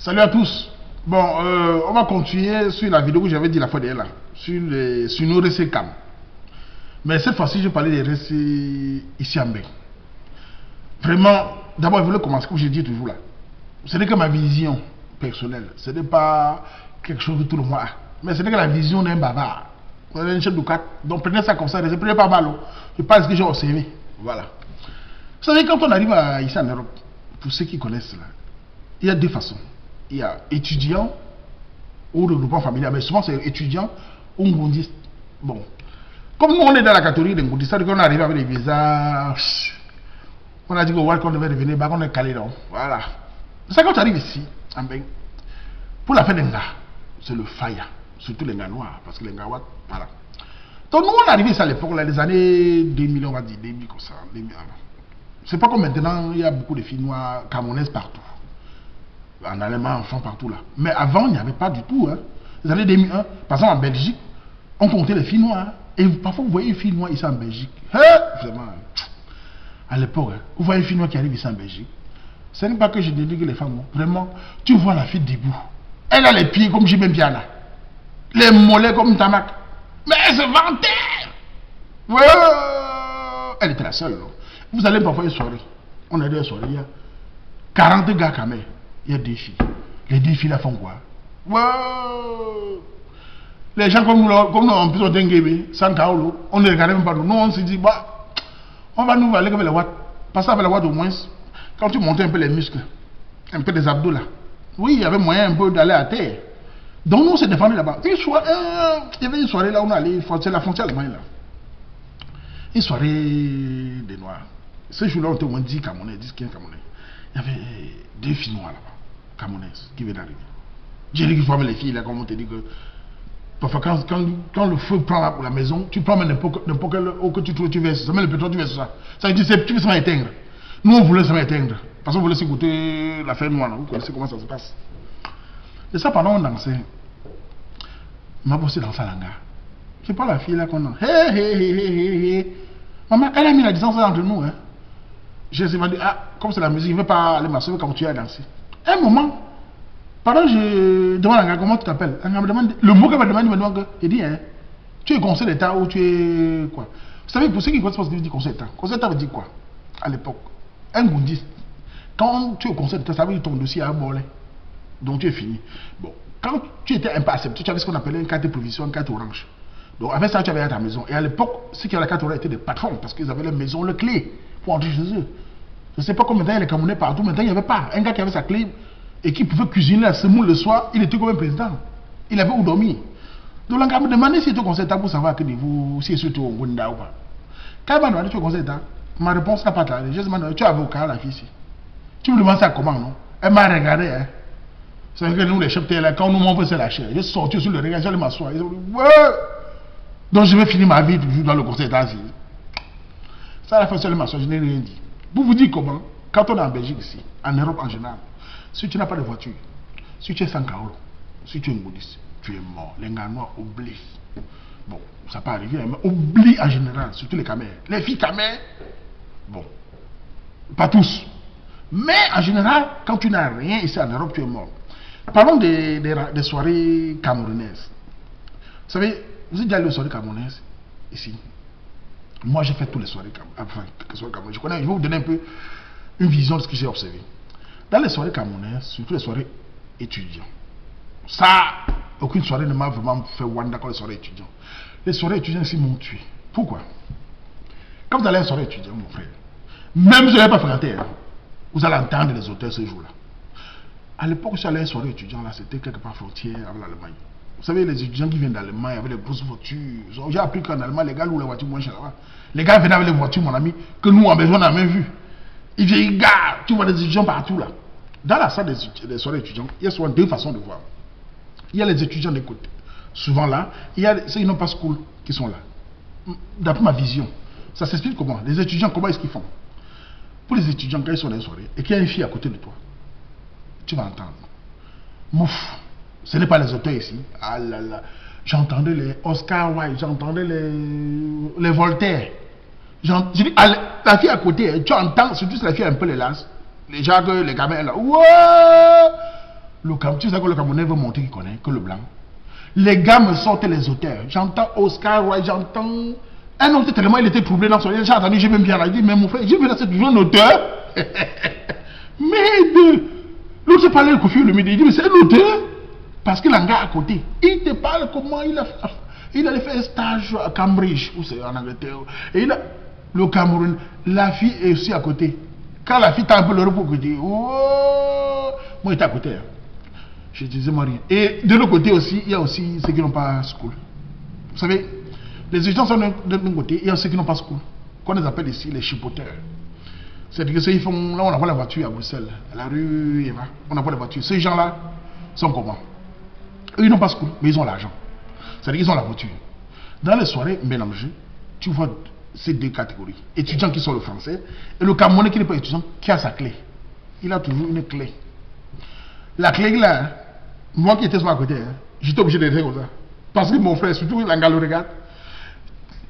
Salut à tous. Bon, on va continuer sur la vidéo que j'avais dit la fois dernière, là, sur nos récits cam. Mais cette fois-ci, je vais parler des récits ici en Belgique. Vraiment, d'abord, je voulais commencer, comme je dis toujours là. Ce n'est que ma vision personnelle. Ce n'est pas quelque chose que tout le monde a. Mais ce n'est que la vision d'un bavard. Un chef de quatre. Donc prenez ça comme ça, ne prenez pas mal. Je pense que j'ai observé. Voilà. Vous savez, quand on arrive ici en Europe, pour ceux qui connaissent là, il y a deux façons. Il y a étudiant ou regroupement familial, mais souvent c'est étudiant ou ngoundiste. Bon, comme nous on est dans la catégorie des ngoundistes, c'est-à-dire qu'on arrive avec les visas, on a dit qu'on devait revenir, bah on est calé là. Voilà. C'est quand tu arrives ici, en Belgique, pour la fin des gars, c'est le faya, surtout les gars noirs, parce que les gars, voilà. Donc nous on est arrivé ici à l'époque, les années 2000, on va dire, 2000 comme ça, 2000. C'est pas comme maintenant, il y a beaucoup de filles noires, camerounaises partout. En allemand, en France, partout là. Mais avant, il n'y avait pas du tout. Hein. Les années 2001, par exemple en Belgique, on comptait les filles noires. Hein. Et parfois, vous voyez une fille noire ici en Belgique. Hein? Vraiment, à l'époque, hein, vous voyez une fille noire qui arrive ici en Belgique. Ce n'est pas que je dénigre les femmes. Vraiment, tu vois la fille debout. Elle a les pieds comme Jimmy Biana. Les mollets comme Tamak. Mais elle se vantait. Ouais. Elle était la seule. Non? Vous allez parfois une soirée. On a dit une soirée, il y a 40 gars quand même. Il y a deux filles. Les deux filles là font quoi? Wow. Les gens comme nous, en plus on dengue, sans kaolo, on ne regarde même pas nous. Nous on se dit, bah, on va nous aller avec la watts. Passer avec la watts au moins, quand tu montais un peu les muscles, un peu des abdos là. Oui, il y avait moyen un peu d'aller à terre. Donc nous on s'est défendu là-bas. Il y avait une soirée là où on allait, c'est la frontière allemande là. Une soirée des Noirs. Ce jour-là on était au moins 10 Camerounais, 10, 15 Camerounais. Il y avait deux filles noires là-bas, camerounaises, qui venaient d'arriver. J'ai dit qu'il faut les filles là, comme on te dit que. Parfois, quand le feu prend là pour la maison, tu prends n'importe quelle eau que tu trouves, tu verses. Ça met le pétrole, tu verses ça. Ça veut dire que tu veux ça éteindre. Nous, on voulait ça éteindre. Parce qu'on voulait s'écouter la fête noire. Là. Vous connaissez comment ça se passe. Et ça, pendant on dansait. On m'a bossé dans sa langue. C'est pas la fille là qu'on a. Hé, hé, hé, hé, hé. Maman, elle a mis la distance entre nous. Hein. Je me suis dit, ah, comme c'est la musique, je ne veux pas aller m'assurer quand tu as dansé. Un moment, pendant que je demande à un gars, comment tu t'appelles? Un gars me demande, le mot qu'elle me demande, il dit, hein, tu es conseil d'État ou tu es quoi? Vous savez, pour ceux qui connaissent pas ce que veut dire conseil d'État, conseil d'État veut dire quoi? À l'époque, un goundiste, quand tu es au conseil d'État, ça veut dire que ton dossier a un bolet. Donc tu es fini. Bon, quand tu étais un peu accepté, tu avais ce qu'on appelait une carte de provision, une carte orange. Donc avec ça, tu avais à ta maison. Et à l'époque, ceux qui avaient la carte orange étaient des patrons parce qu'ils avaient la maison, le clé pour entrer chez eux. Je ne sais pas comment maintenant il y a les Camerounais partout, maintenant il n'y avait pas. Un gars qui avait sa clé et qui pouvait cuisiner à semoule le soir, il était comme un président. Il avait où dormir. Donc l'on me demandé si tu es conseil d'État pour savoir à quel niveau, si c'est au Wunda ou pas. Quand il m'a demandé si tu es conseil d'État, ma réponse n'a pas tardé. Je lui ai demandé, tu es avocat la fille ici. Tu me demandes ça comment, non? Elle m'a regardé. Hein. C'est vrai que nous les chefs là, quand nous montrons c'est la chair. Je suis sorti sur le regard, j'allais m'asseoir. Ils ont dit, ouais. Donc je vais finir ma vie toujours dans le conseil d'État. Ça a fait seul m'asseoir, je n'ai rien dit. Pour vous dire comment, quand on est en Belgique ici, en Europe en général, si tu n'as pas de voiture, si tu es sans carreau, si tu es modiste, tu es mort. Les gars noirs oublient. Bon, ça peut arriver, mais oublient en général, surtout les camères. Les filles camères, bon, pas tous. Mais en général, quand tu n'as rien ici en Europe, tu es mort. Parlons des soirées camerounaises. Vous savez, vous êtes déjà allé aux soirées camerounaises ici? Moi, j'ai fait toutes les soirées camerounaises. Je vais vous donner un peu une vision de ce que j'ai observé. Dans les soirées camerounaises, surtout les soirées étudiants, ça, aucune soirée ne m'a vraiment fait wanda comme les soirées étudiants. Les soirées étudiants ici m'ont tué. Pourquoi? Quand vous allez à une soirée étudiante, mon frère, même si vous n'avez pas fréquenté, hein, vous allez entendre les auteurs ce jour-là. À l'époque où je suis allé à une soirée étudiante, là, c'était quelque part frontière avec l'Allemagne. Vous savez, les étudiants qui viennent d'Allemagne avec les grosses voitures. J'ai appris qu'en Allemagne, les gars louent les voitures moins chères là-bas. Les gars venaient avec les voitures, mon ami, que nous, en Belgique, on n'a même vu. Ils disent, gars, tu vois des étudiants partout là. Dans la salle des soirées étudiantes, il y a souvent deux façons de voir. Il y a les étudiants des côtés. Souvent là, il y a ceux qui n'ont pas school qui sont là. D'après ma vision, ça s'explique comment? Les étudiants, comment est-ce qu'ils font? Pour les étudiants, quand ils sont dans les soirées et qu'il y a une fille à côté de toi, tu vas entendre. Mouf. Ce n'est pas les auteurs ici. Ah là là. J'entendais les Oscar Wilde, j'entendais les Voltaire. Je dis, la fille à côté, tu entends, surtout si la fille a un peu les lances. Les gens, les gamins là. Ouais! Tu sais que le Camerounais veut montrer qu'il connaît, que le blanc. Les gars me sortent les auteurs. J'entends Oscar Wilde, j'entends. Un autre tellement il était troublé dans son livre. J'ai entendu, j'ai même bien dit, mais mon frère, j'ai vu là, c'est toujours un auteur. Mais l'autre parlait de Kofi le midi, il dit, mais c'est un auteur. Parce que l'anga à côté, il te parle comment il allait faire un stage à Cambridge, ou c'est en Angleterre. Et le Cameroun, la fille est aussi à côté. Quand la fille t'a un peu le repos, il dit, oh, moi j'étais à côté. Hein. Je disais moi rien. Et de l'autre côté aussi, il y a aussi ceux qui n'ont pas school. Vous savez, les étudiants sont d'un côté, il y a ceux qui n'ont pas school. Qu'on les appelle ici les chipoteurs. C'est-à-dire que ceux qui font, là on n'a pas la voiture à Bruxelles, à la rue, Eva, on n'a pas la voiture. Ces gens-là sont comment? Eux ils n'ont pas school, mais ils ont l'argent. C'est-à-dire qu'ils ont la voiture. Dans les soirées mélangées, tu vois ces deux catégories. Étudiants qui sont le français et le Camerounais qui n'est pas étudiant, qui a sa clé. Il a toujours une clé. La clé là, hein, moi qui étais sur ma côté, hein, j'étais obligé de faire comme ça. Parce que mon frère, surtout l'anga le regarde,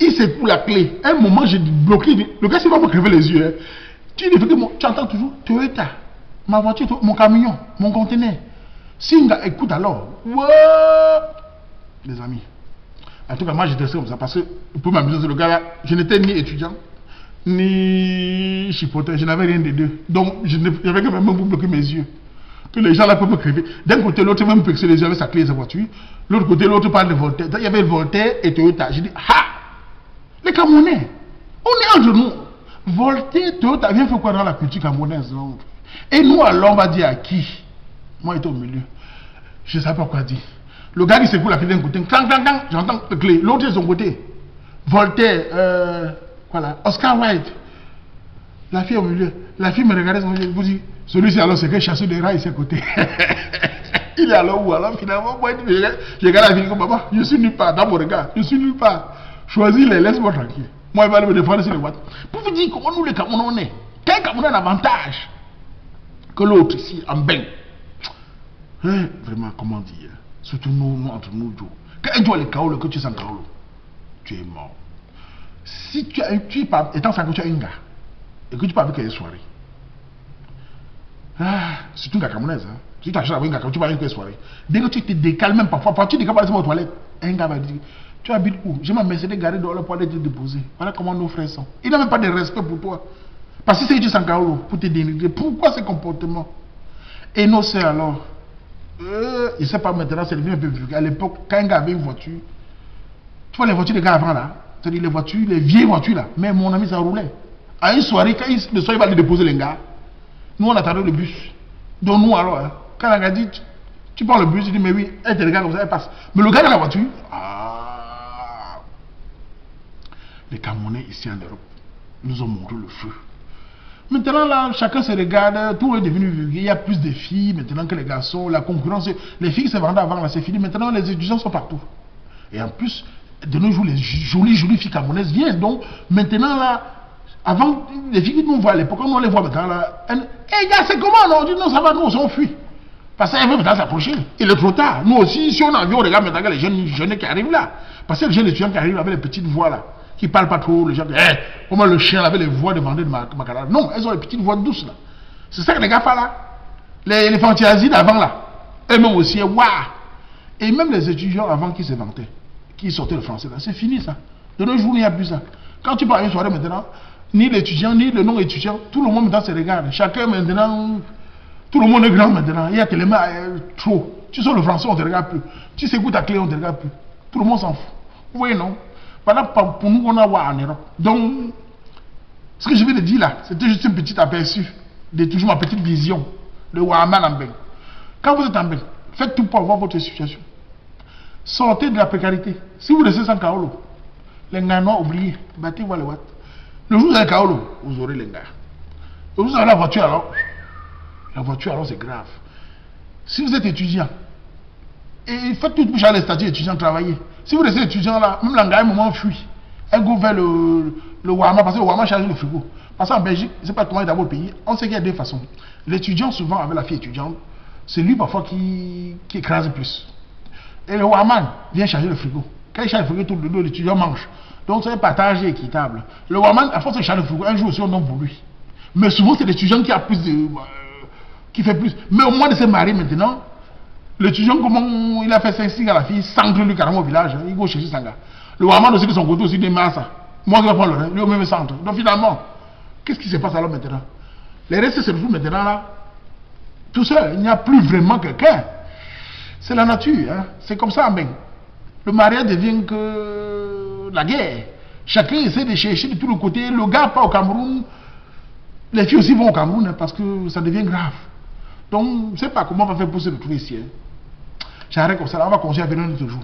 il secoue la clé. À un moment, j'ai bloqué. Le gars, c'est pas me crever les yeux. Hein. Tu entends toujours Toyota, ma voiture, mon camion, mon conteneur. Singa, écoute alors. Ouais. Les amis. En tout cas, moi j'étais comme ça parce que pour m'amuser, le gars là, je n'étais ni étudiant, ni chipoteur, je n'avais rien des deux. Donc, j'avais quand même bloqué mes yeux. Que les gens là peuvent me crever. D'un côté, l'autre même pexer les yeux avec sa clé et sa voiture. L'autre côté, l'autre parle de Voltaire. Il y avait Voltaire et Toyota. J'ai dit, ah! Les Camerounais, on est entre nous. Voltaire, Toyota, viens faire quoi dans la culture camerounaise? Donc. Et nous, alors, on va dire à qui? Moi, j'étais au milieu. Je ne sais pas quoi dire. Le gars qui secoue la clé d'un côté, j'entends la clé. L'autre de son côté. Voltaire, voilà, Oscar Wilde. La fille au milieu. La fille me regardait, vous dit, celui-ci alors c'est que chasseur de rats ici à côté. Il est alors où? Alors finalement, moi, je regarde la fille comme papa, je suis nulle part, dans mon regard, je suis nulle part. Choisis-les, laisse-moi tranquille. Moi, il va me défendre sur les boîtes. Pour vous dire comment nous les Camerounais on est. Quel Camerounais a un avantage que l'autre ici, en bain. Vraiment, comment dire? Surtout nous entre nous, Joe. Quand tu as le Kaolo, que tu es sans Kaolo, tu es mort. Si tu es pas, étant sans que tu as un gars, et que tu parles avec les soirées, c'est une gars camerounaise. Hein. Si tu achètes un gars, tu parles avec les soirées. Dès que tu te décales, même parfois, tu te décales aux toilettes, un gars va dire, tu habites où? J'ai ma Mercedes garée dehors pour aller te déposer. Voilà comment nos frères sont. Il n'a même pas de respect pour toi. Parce que c'est que tu es sans Kaolo, pour te dénigrer. Pourquoi ce comportement? Et nos sœurs alors? Je ne sais pas maintenant, c'est devenu un peu vulgaire. À l'époque, quand un gars avait une voiture, tu vois les voitures des gars avant là, c'est-à-dire les voitures, les vieilles voitures là, mais mon ami ça roulait. À une soirée, quand le soir il va aller déposer les gars, nous on attendait le bus. Donc nous alors, hein, quand le gars dit, tu prends le bus, il dit mais oui, elle te regarde comme ça, elle passe. Mais le gars dans la voiture, les Camerounais ici en Europe nous ont montré le feu. Maintenant, là, chacun se regarde, tout est devenu vulgaire. Il y a plus de filles maintenant que les garçons. La concurrence, les filles qui se vendaient avant, là, c'est fini. Maintenant, les étudiants sont partout. Et en plus, de nos jours, les jolies filles camerounaises viennent. Donc, maintenant, là, avant, les filles qui nous voient à l'époque, on les voit maintenant, là. Hé, gars, c'est comment? On dit non, ça va, nous, on fuit. Parce qu'elles veulent maintenant s'approcher. Il est trop tard. Nous aussi, si on a vu, on regarde maintenant les jeunes qui arrivent là. Parce que les jeunes étudiants qui arrivent avec les petites voix là. Qui ne parlent pas trop, les gens disent, comment le chien avait les voix de vendeur de ma camarade. Non, elles ont les petites voix douces là. C'est ça que les gars font là. Les fantaisies d'avant là. Eux-mêmes aussi, waouh. Et même les étudiants avant qui se vantaient, qui sortaient le français là, c'est fini ça. De nos jours, il n'y a plus ça. Quand tu parles une soirée maintenant, ni l'étudiant, ni le non-étudiant, tout le monde maintenant se regarde. Chacun maintenant, tout le monde est grand maintenant. Il y a tellement trop. Tu sors le français, on ne te regarde plus. Tu sais ta clé, on ne te regarde plus. Tout le monde s'en fout. Oui, non. Pour nous, on a voir en Europe. Donc, ce que je viens de dire là, c'était juste un petit aperçu de toujours ma petite vision de Wahaman en Beng. Quand vous êtes en Beng, faites tout pour avoir votre situation. Sortez de la précarité. Si vous laissez sans Kaolo, les gars n'ont oublié. Battez voir le Watt. Le jour où vous avez Kaolo, vous aurez les gars. Le jour où vous avez la voiture alors c'est grave. Si vous êtes étudiant, et faites tout pour changer les statuts étudiants travailler. Si vous laissez l'étudiant là, même l'engagement, un moment fuit. Elle go vers le Wama, parce que le Wama charge le frigo. Parce qu'en Belgique, je ne sais pas comment est d'abord le pays, on sait qu'il y a deux façons. L'étudiant, souvent, avec la fille étudiante, c'est lui parfois qui écrase plus. Et le Waman vient charger le frigo. Quand il charge le frigo, tout le dos, l'étudiant mange. Donc c'est un partage équitable. Le Waman, à force de charger le frigo, un jour aussi on donne pour lui. Mais souvent, c'est l'étudiant qui a plus de. Qui fait plus. Mais au moins de se marier maintenant, L'étudiant, comment il a fait 5 à la fille, centre lui carrément au village, il va chercher Sanga. Le Waman aussi de son côté aussi des masses. Moi je vais prendre le lui au même centre. Donc finalement, qu'est-ce qui se passe alors maintenant? Les restes se retrouvent maintenant là, tout seul, il n'y a plus vraiment quelqu'un. C'est la nature, hein? C'est comme ça, mais le mariage devient que la guerre. Chacun essaie de chercher de tous les côtés. Le gars part au Cameroun, les filles aussi vont au Cameroun hein, parce que ça devient grave. Donc, je ne sais pas comment on va faire pour se retrouver ici. Hein. J'arrête comme ça, on va continuer à venir un autre jour.